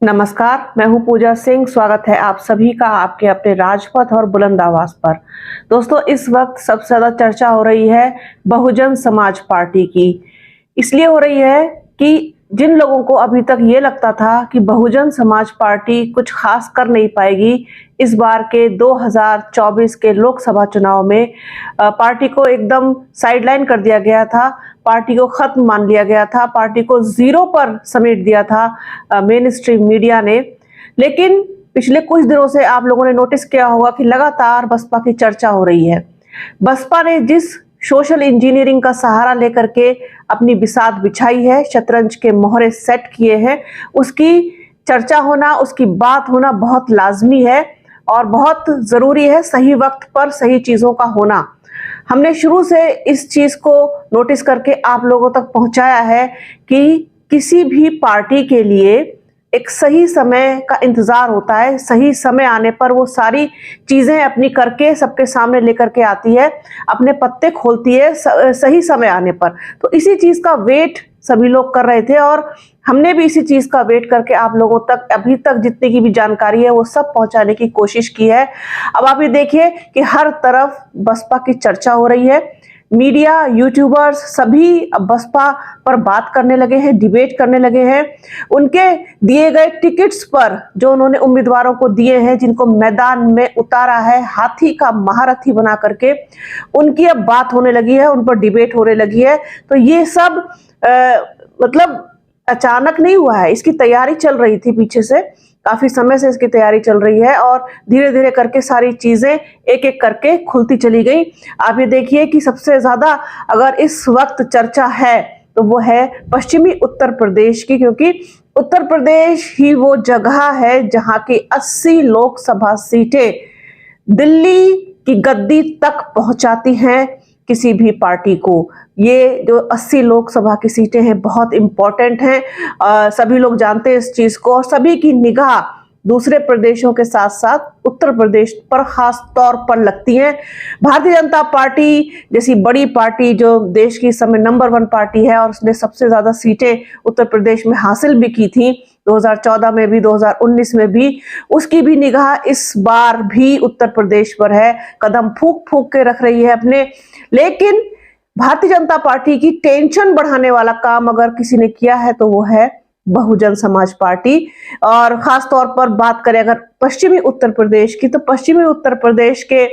नमस्कार, मैं हूं पूजा सिंह। स्वागत है आप सभी का आपके अपने राजपथ और बुलंद आवाज पर। दोस्तों, इस वक्त सबसे ज्यादा चर्चा हो रही है बहुजन समाज पार्टी की। इसलिए हो रही है कि जिन लोगों को अभी तक ये लगता था कि बहुजन समाज पार्टी कुछ खास कर नहीं पाएगी, इस बार के 2024 के लोकसभा चुनाव में पार्टी को एकदम साइडलाइन कर दिया गया था, पार्टी को खत्म मान लिया गया था, पार्टी को जीरो पर समेट दिया था मेन स्ट्रीम मीडिया ने। लेकिन पिछले कुछ दिनों से आप लोगों ने नोटिस किया होगा कि लगातार बसपा की चर्चा हो रही है। बसपा ने जिस सोशल इंजीनियरिंग का सहारा लेकर के अपनी बिसात बिछाई है, शतरंज के मोहरे सेट किए हैं, उसकी चर्चा होना, उसकी बात होना बहुत लाजमी है और बहुत जरूरी है। सही वक्त पर सही चीजों का होना, हमने शुरू से इस चीज को नोटिस करके आप लोगों तक पहुंचाया है कि किसी भी पार्टी के लिए एक सही समय का इंतजार होता है। सही समय आने पर वो सारी चीजें अपनी करके सबके सामने लेकर के आती है, अपने पत्ते खोलती है सही समय आने पर। तो इसी चीज का वेट सभी लोग कर रहे थे और हमने भी इसी चीज का वेट करके आप लोगों तक अभी तक जितनी की भी जानकारी है वो सब पहुंचाने की कोशिश की है। अब आप ये देखिए कि हर तरफ बसपा की चर्चा हो रही है। मीडिया, यूट्यूबर्स सभी अब बसपा पर बात करने लगे हैं, डिबेट करने लगे हैं। उनके दिए गए टिकट्स पर जो उन्होंने उम्मीदवारों को दिए हैं, जिनको मैदान में उतारा है हाथी का महारथी बना करके, उनकी अब बात होने लगी है, उन पर डिबेट होने लगी है। तो ये सब मतलब अचानक नहीं हुआ है, इसकी तैयारी चल रही थी पीछे से, काफी समय से इसकी तैयारी चल रही है और धीरे धीरे करके सारी चीजें एक एक करके खुलती चली गई। आप ये देखिए कि सबसे ज्यादा अगर इस वक्त चर्चा है तो वो है पश्चिमी उत्तर प्रदेश की, क्योंकि उत्तर प्रदेश ही वो जगह है जहां की 80 लोकसभा सीटें दिल्ली की गद्दी तक पहुंचाती हैं किसी भी पार्टी को। ये जो 80 लोकसभा की सीटें हैं बहुत इंपॉर्टेंट हैं, सभी लोग जानते हैं इस चीज को और सभी की निगाह दूसरे प्रदेशों के साथ साथ उत्तर प्रदेश पर खास तौर पर लगती है। भारतीय जनता पार्टी जैसी बड़ी पार्टी जो देश की इस समय नंबर 1 पार्टी है और उसने सबसे ज्यादा सीटें उत्तर प्रदेश में हासिल भी की थी 2014 में भी, 2019 में भी, उसकी भी निगाह इस बार भी उत्तर प्रदेश पर है, कदम फूंक फूंक के रख रही है अपने। लेकिन भारतीय जनता पार्टी की टेंशन बढ़ाने वाला काम अगर किसी ने किया है तो वो है बहुजन समाज पार्टी। और खास तौर पर बात करें अगर पश्चिमी उत्तर प्रदेश की, तो पश्चिमी उत्तर प्रदेश के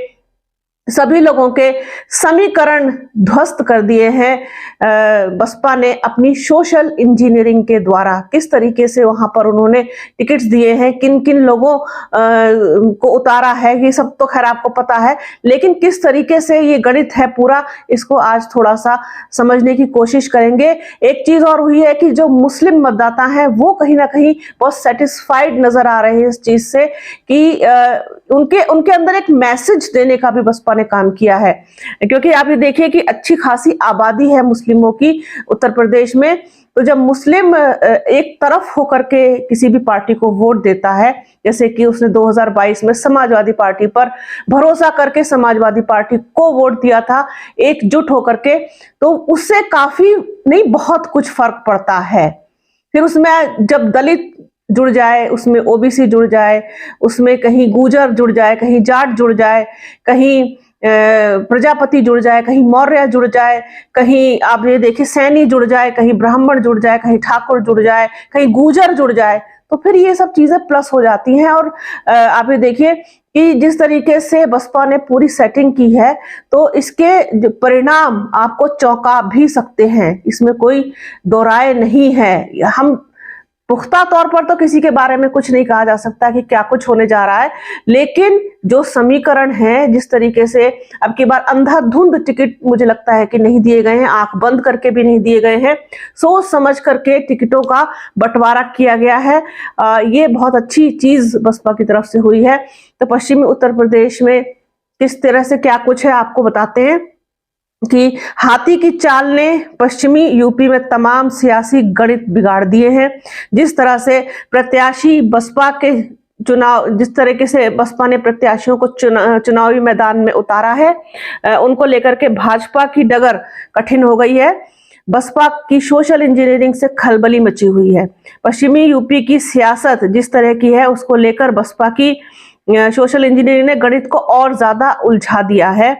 सभी लोगों के समीकरण ध्वस्त कर दिए हैं बसपा ने अपनी सोशल इंजीनियरिंग के द्वारा। किस तरीके से वहां पर उन्होंने टिकट्स दिए हैं, किन किन लोगों को उतारा है, ये सब तो खैर आपको पता है, लेकिन किस तरीके से ये गणित है पूरा, इसको आज थोड़ा सा समझने की कोशिश करेंगे। एक चीज और हुई है कि जो मुस्लिम मतदाता हैं वो कहीं ना कहीं बहुत सेटिस्फाइड नजर आ रहे हैं इस चीज से कि उनके अंदर एक मैसेज देने का भी बसपा ने काम किया है। क्योंकि आप ये देखिए कि अच्छी खासी आबादी है मुस्लिमों की उत्तर प्रदेश में, तो जब मुस्लिम एक तरफ होकर के किसी भी पार्टी को वोट देता है, जैसे कि उसने 2022 में समाजवादी पार्टी पर भरोसा करके समाजवादी पार्टी को वोट दिया था एकजुट होकर के, तो उससे काफी नहीं बहुत कुछ फर्क पड़ता है। फिर उसमें जब दलित जुड़ जाए, उसमें ओबीसी जुड़ जाए, उसमें कहीं गुर्जर जुड़ जाए, कहीं जाट जुड़ जाए, कहीं प्रजापति जुड़ जाए, कहीं मौर्य जुड़ जाए, कहीं आप ये देखिए सैनी जुड़ जाए, कहीं ब्राह्मण जुड़ जाए, कहीं ठाकुर जुड़ जाए, कहीं गुर्जर जुड़ जाए, तो फिर ये सब चीजें प्लस हो जाती हैं। और आप ये देखिए कि जिस तरीके से बसपा ने पूरी सेटिंग की है तो इसके परिणाम आपको चौंका भी सकते हैं, इसमें कोई दो राय नहीं है। हम पुख्ता तौर पर तो किसी के बारे में कुछ नहीं कहा जा सकता कि क्या कुछ होने जा रहा है, लेकिन जो समीकरण है, जिस तरीके से अब की बार अंधाधुंध टिकट मुझे लगता है कि नहीं दिए गए हैं, आंख बंद करके भी नहीं दिए गए हैं, सोच समझ करके टिकटों का बंटवारा किया गया है। ये बहुत अच्छी चीज बसपा की तरफ से हुई है। तो पश्चिमी उत्तर प्रदेश में किस तरह से क्या कुछ है आपको बताते हैं कि हाथी की चाल ने पश्चिमी यूपी में तमाम सियासी गणित बिगाड़ दिए हैं। जिस तरह से प्रत्याशी बसपा के चुनाव, जिस तरीके से बसपा ने प्रत्याशियों को चुनावी मैदान में उतारा है, उनको लेकर के भाजपा की डगर कठिन हो गई है। बसपा की सोशल इंजीनियरिंग से खलबली मची हुई है। पश्चिमी यूपी की सियासत जिस तरह की है उसको लेकर बसपा की सोशल इंजीनियरिंग ने गणित को और ज्यादा उलझा दिया है।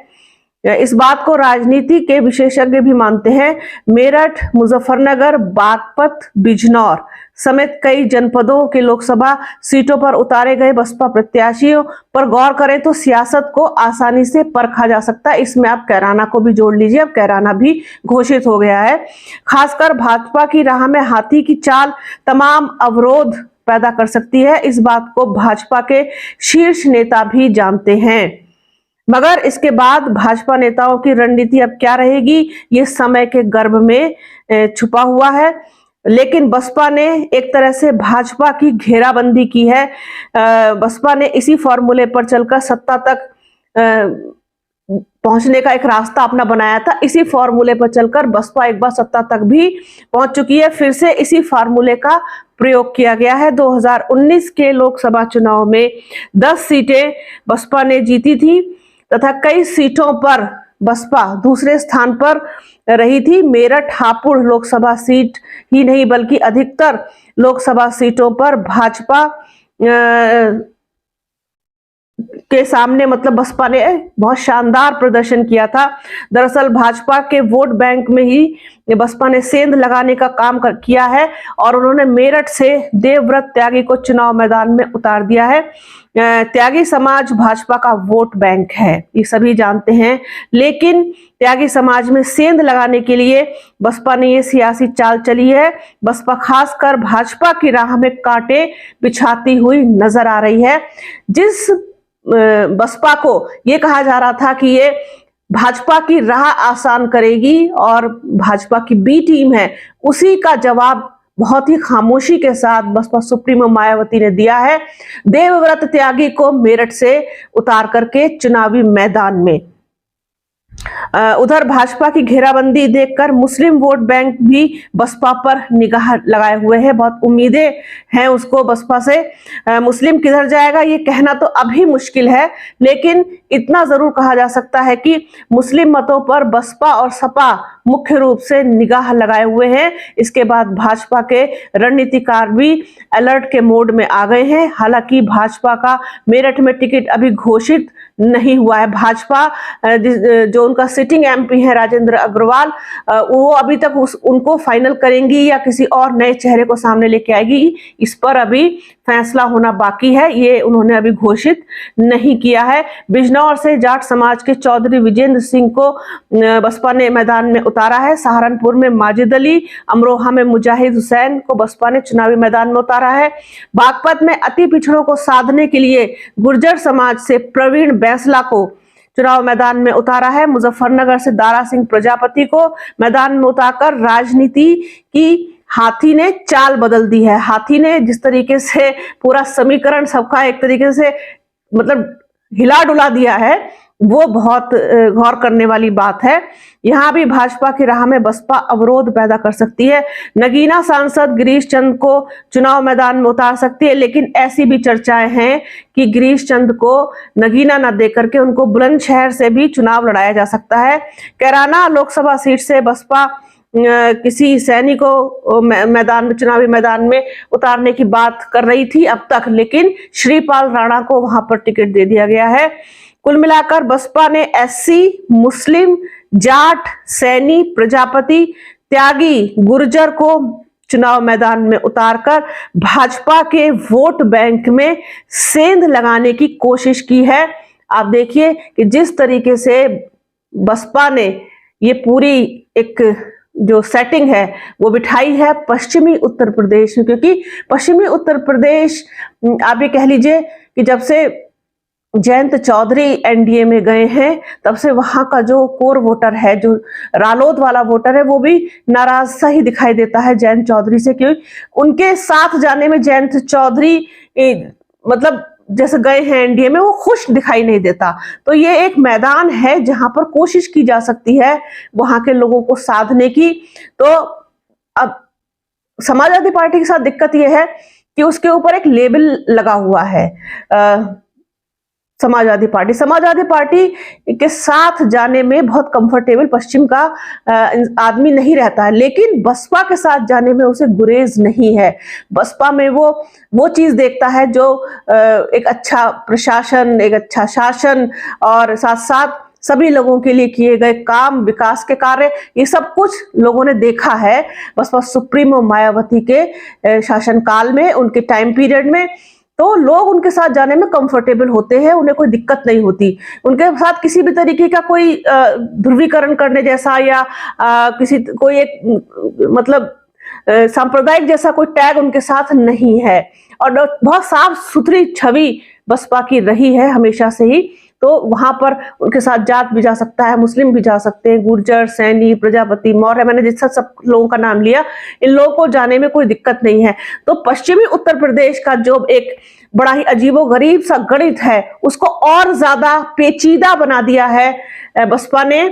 इस बात को राजनीति के विशेषज्ञ भी मानते हैं। मेरठ, मुजफ्फरनगर, बागपत, बिजनौर समेत कई जनपदों के लोकसभा सीटों पर उतारे गए बसपा प्रत्याशियों पर गौर करें तो सियासत को आसानी से परखा जा सकता है। इसमें आप कैराना को भी जोड़ लीजिए, अब कैराना भी घोषित हो गया है। खासकर भाजपा की राह में हाथी की चाल तमाम अवरोध पैदा कर सकती है। इस बात को भाजपा के शीर्ष नेता भी जानते हैं, मगर इसके बाद भाजपा नेताओं की रणनीति अब क्या रहेगी ये समय के गर्भ में छुपा हुआ है। लेकिन बसपा ने एक तरह से भाजपा की घेराबंदी की है। बसपा ने इसी फॉर्मूले पर चलकर सत्ता तक पहुंचने का एक रास्ता अपना बनाया था। इसी फॉर्मूले पर चलकर बसपा एक बार सत्ता तक भी पहुंच चुकी है। फिर से इसी फॉर्मूले का प्रयोग किया गया है। 2019 के लोकसभा चुनाव में 10 सीटें बसपा ने जीती थी तथा कई सीटों पर बसपा दूसरे स्थान पर रही थी। मेरठ, हापुड़ लोकसभा सीट ही नहीं बल्कि अधिकतर लोकसभा सीटों पर भाजपा के सामने मतलब बसपा ने बहुत शानदार प्रदर्शन किया था। दरअसल भाजपा के वोट बैंक में ही बसपा ने सेंध लगाने का काम किया है और उन्होंने मेरठ से देवव्रत त्यागी को चुनाव मैदान में उतार दिया है। त्यागी समाज भाजपा का वोट बैंक है, ये सभी जानते हैं, लेकिन त्यागी समाज में सेंध लगाने के लिए बसपा ने ये सियासी चाल चली है। बसपा खासकर भाजपा की राह में कांटे बिछाती हुई नजर आ रही है। जिस बसपा को ये कहा जा रहा था कि ये भाजपा की राह आसान करेगी और भाजपा की बी टीम है, उसी का जवाब बहुत ही खामोशी के साथ बसपा सुप्रीमो मायावती ने दिया है, देवव्रत त्यागी को मेरठ से उतार करके चुनावी मैदान में। उधर भाजपा की घेराबंदी देखकर मुस्लिम वोट बैंक भी बसपा पर निगाह लगाए हुए हैं। बहुत उम्मीदें हैं उसको बसपा से। मुस्लिम किधर जाएगा ये कहना तो अभी मुश्किल है, लेकिन इतना जरूर कहा जा सकता है कि मुस्लिम मतों पर बसपा और सपा मुख्य रूप से निगाह लगाए हुए हैं। इसके बाद भाजपा के रणनीतिकार भी अलर्ट के मोड में आ गए हैं। हालांकि भाजपा का मेरठ में टिकट अभी घोषित नहीं हुआ है। भाजपा जो उनका सिटिंग एमपी है राजेंद्र अग्रवाल, वो अभी तक उनको फाइनल करेंगी या किसी और नए चेहरे को सामने लेके आएगी, इस पर अभी फैसला होना बाकी है। ये उन्होंने अभी घोषित नहीं किया है। बिजनौर से जाट समाज के चौधरी विजेंद्र सिंह को बसपा ने मैदान में उतारा है। सहारनपुर में माजिद अली, अमरोहा में मुजाहिद हुसैन को बसपा ने चुनावी मैदान में उतारा है। बागपत में अति पिछड़ों को साधने के लिए गुर्जर समाज से प्रवीण बैंसला को चुनाव मैदान में उतारा है। मुजफ्फरनगर से दारा सिंह प्रजापति को मैदान में उतारकर राजनीति की हाथी ने चाल बदल दी है। हाथी ने जिस तरीके से पूरा समीकरण सबका एक तरीके से मतलब हिला डुला दिया है, वो बहुत गौर करने वाली बात है। यहां भी भाजपा की राह में बसपा अवरोध पैदा कर सकती है। नगीना सांसद गिरीश चंद को चुनाव मैदान में उतार सकती है, लेकिन ऐसी भी चर्चाएं हैं कि गिरीश चंद को नगीना न देकर के उनको बुलंदशहर से भी चुनाव लड़ाया जा सकता है। कैराना लोकसभा सीट से बसपा किसी सैनिक को मैदान में चुनावी मैदान में उतारने की बात कर रही थी अब तक, लेकिन श्रीपाल राणा को वहां पर टिकट दे दिया गया है। कुल मिलाकर बसपा ने एससी, मुस्लिम, जाट, सैनी, प्रजापति, त्यागी, गुर्जर को चुनाव मैदान में उतारकर भाजपा के वोट बैंक में सेंध लगाने की कोशिश की है। आप देखिए कि जिस तरीके से बसपा ने ये पूरी एक जो सेटिंग है वो बिठाई है पश्चिमी उत्तर प्रदेश में, क्योंकि पश्चिमी उत्तर प्रदेश आप ये कह लीजिए कि जब से जयंत चौधरी एनडीए में गए हैं तब से वहां का जो कोर वोटर है, जो रालोद वाला वोटर है, वो भी नाराज सा ही दिखाई देता है जयंत चौधरी से, क्योंकि उनके साथ जाने में जयंत चौधरी मतलब जैसे गए हैं एनडीए में, वो खुश दिखाई नहीं देता। तो ये एक मैदान है जहां पर कोशिश की जा सकती है वहां के लोगों को साधने की। तो अब समाजवादी पार्टी के साथ दिक्कत यह है कि उसके ऊपर एक लेबल लगा हुआ है। समाजवादी पार्टी के साथ जाने में बहुत कंफर्टेबल पश्चिम का आदमी नहीं रहता है, लेकिन बसपा के साथ जाने में उसे गुरेज नहीं है। बसपा में वो चीज देखता है जो एक अच्छा प्रशासन, एक अच्छा शासन और साथ साथ सभी लोगों के लिए किए गए काम, विकास के कार्य, ये सब कुछ लोगों ने देखा है बसपा सुप्रीमो मायावती के शासनकाल में, उनके टाइम पीरियड में। तो लोग उनके साथ जाने में कंफर्टेबल होते हैं, उन्हें कोई दिक्कत नहीं होती। उनके साथ किसी भी तरीके का कोई ध्रुवीकरण करने जैसा या कोई एक मतलब सांप्रदायिक जैसा कोई टैग उनके साथ नहीं है। और बहुत साफ सुथरी छवि बसपा की रही है हमेशा से ही। तो वहां पर उनके साथ जाट भी जा सकता है, मुस्लिम भी जा सकते हैं, गुर्जर, सैनी, प्रजापति, मौर्य, मैंने जिस सब लोगों का नाम लिया, इन लोगों को जाने में कोई दिक्कत नहीं है। तो पश्चिमी उत्तर प्रदेश का जो एक बड़ा ही अजीबोगरीब सा गणित है, उसको और ज्यादा पेचीदा बना दिया है बसपा ने,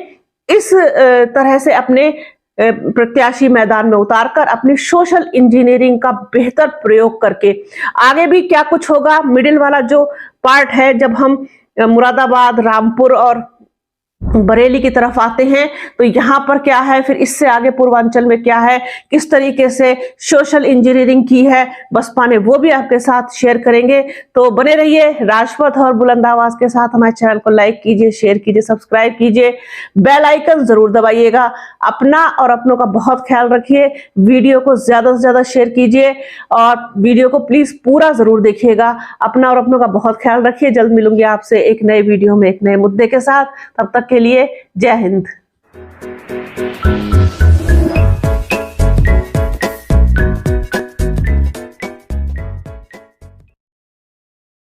इस तरह से अपने प्रत्याशी मैदान में उतारकर अपनी सोशल इंजीनियरिंग का बेहतर प्रयोग करके। आगे भी क्या कुछ होगा, मिडिल वाला जो पार्ट है, जब हम मुरादाबाद, रामपुर और बरेली की तरफ आते हैं तो यहाँ पर क्या है, फिर इससे आगे पूर्वांचल में क्या है, किस तरीके से सोशल इंजीनियरिंग की है बसपा ने, वो भी आपके साथ शेयर करेंगे। तो बने रहिए राजपथ और बुलंद आवाज के साथ। हमारे चैनल को लाइक कीजिए, शेयर कीजिए, सब्सक्राइब कीजिए, बेल आइकन जरूर दबाइएगा। अपना और अपनों का बहुत ख्याल रखिए। वीडियो को ज्यादा से ज्यादा शेयर कीजिए और वीडियो को प्लीज पूरा जरूर देखिएगा। अपना और अपनों का बहुत ख्याल रखिए। जल्द मिलूंगी आपसे एक नए वीडियो में एक नए मुद्दे के साथ। तब तक के लिए जय हिंद।